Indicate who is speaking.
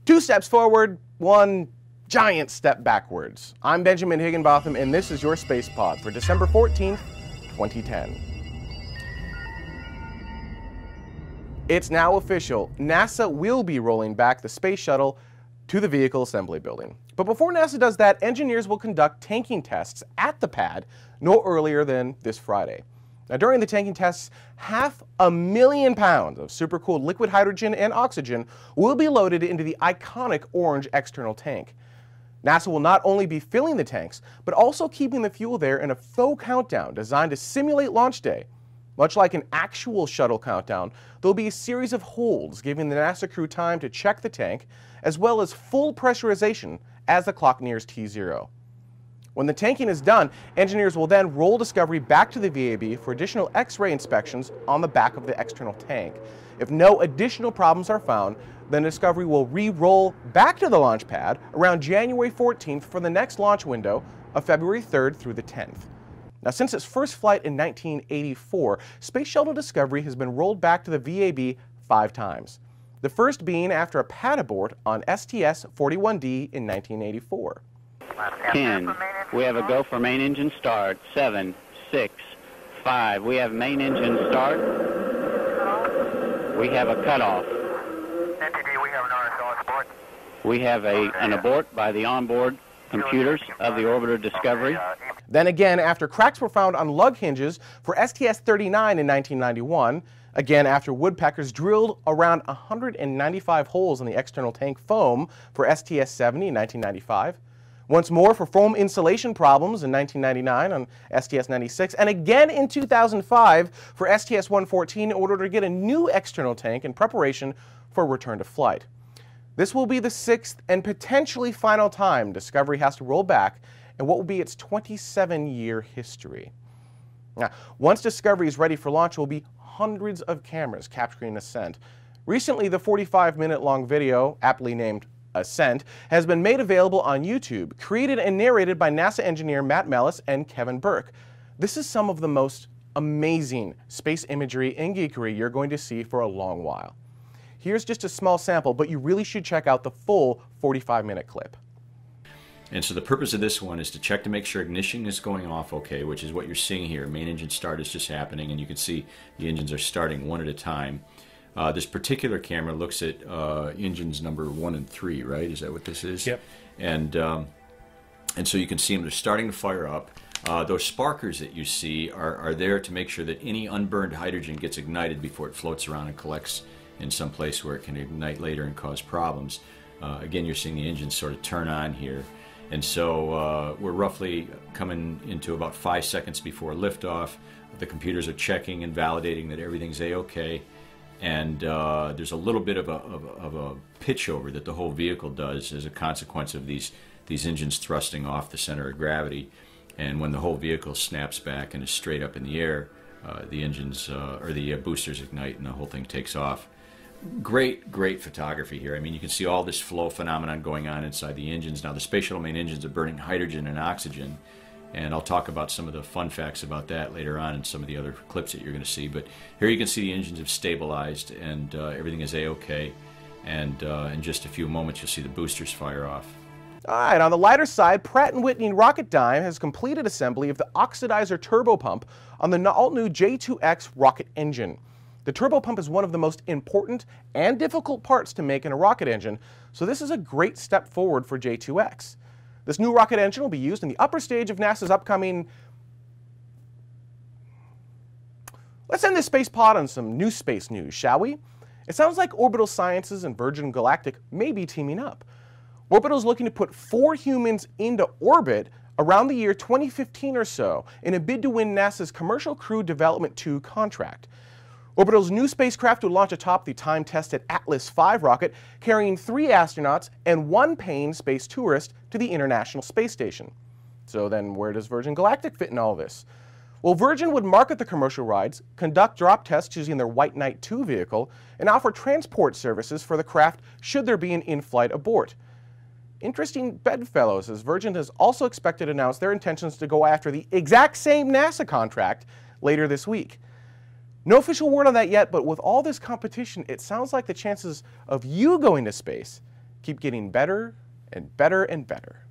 Speaker 1: 2 steps forward, 1 giant step backwards. I'm Benjamin Higginbotham, and this is your SpacePod for December 14th, 2010. It's now official. NASA will be rolling back the Space Shuttle to the Vehicle Assembly Building. But before NASA does that, engineers will conduct tanking tests at the pad no earlier than this Friday. Now, during the tanking tests, 500,000 pounds of supercooled liquid hydrogen and oxygen will be loaded into the iconic orange external tank. NASA will not only be filling the tanks, but also keeping the fuel there in a faux countdown designed to simulate launch day. Much like an actual shuttle countdown, there'll be a series of holds giving the NASA crew time to check the tank, as well as full pressurization as the clock nears T0. When the tanking is done, engineers will then roll Discovery back to the VAB for additional X-ray inspections on the back of the external tank. If no additional problems are found, then Discovery will re-roll back to the launch pad around January 14th for the next launch window of February 3rd through the 10th. Now, since its first flight in 1984, Space Shuttle Discovery has been rolled back to the VAB 5 times. The first being after a pad abort on STS-41D in 1984.
Speaker 2: 10. We have a go for main engine start. 7, 6, 5. We have main engine start. We have a cutoff.
Speaker 3: NTD, we have an RSO abort.
Speaker 2: We have an abort by the onboard computers of the Orbiter Discovery.
Speaker 1: Then again, after cracks were found on lug hinges for STS-39 in 1991, again after woodpeckers drilled around 195 holes in the external tank foam for STS-70 in 1995, once more for foam insulation problems in 1999 on STS-96, and again in 2005 for STS-114 in order to get a new external tank in preparation for return to flight. This will be the 6th and potentially final time Discovery has to roll back in what will be its 27-year history. Now, once Discovery is ready for launch, there will be hundreds of cameras capturing ascent. Recently, the 45-minute-long video, aptly named Ascent, has been made available on YouTube, created and narrated by NASA engineer Matt Mellis and Kevin Burke. This is some of the most amazing space imagery and geekery you're going to see for a long while. Here's just a small sample, but you really should check out the full 45-minute clip.
Speaker 4: And so the purpose of this one is to check to make sure ignition is going off okay, which is what you're seeing here. Main engine start is just happening, and you can see the engines are starting one at a time. This particular camera looks at engines number 1 and 3, right? Is that what this is?
Speaker 5: Yep.
Speaker 4: And so you can see them, they're starting to fire up. Those sparkers that you see are there to make sure that any unburned hydrogen gets ignited before it floats around and collects in some place where it can ignite later and cause problems. Again, you're seeing the engines sort of turn on here. And so we're roughly coming into about 5 seconds before liftoff. The computers are checking and validating that everything's A-OK. And there's a little bit of a pitch over that the whole vehicle does as a consequence of these engines thrusting off the center of gravity. And when the whole vehicle snaps back and is straight up in the air, the engines or the boosters ignite and the whole thing takes off. Great photography here. I mean, you can see all this flow phenomenon going on inside the engines. Now, the Space Shuttle main engines are burning hydrogen and oxygen, and I'll talk about some of the fun facts about that later on in some of the other clips that you're going to see. But here you can see the engines have stabilized and everything is A-OK. And in just a few moments, you'll see the boosters fire off.
Speaker 1: All right, on the lighter side, Pratt & Whitney Rocketdyne has completed assembly of the oxidizer turbopump on the all-new J2X rocket engine. The turbopump is one of the most important and difficult parts to make in a rocket engine, so this is a great step forward for J2X. This new rocket engine will be used in the upper stage of NASA's upcoming... Let's end this space pod on some new space news, shall we? It sounds like Orbital Sciences and Virgin Galactic may be teaming up. Orbital is looking to put 4 humans into orbit around the year 2015 or so in a bid to win NASA's Commercial Crew Development 2 contract. Orbital's new spacecraft would launch atop the time-tested Atlas V rocket, carrying 3 astronauts and 1 paying space tourist to the International Space Station. So then where does Virgin Galactic fit in all this? Well, Virgin would market the commercial rides, conduct drop tests using their White Knight 2 vehicle, and offer transport services for the craft should there be an in-flight abort. Interesting bedfellows, as Virgin has also expected to announce their intentions to go after the exact same NASA contract later this week. No official word on that yet, but with all this competition, it sounds like the chances of you going to space keep getting better and better and better.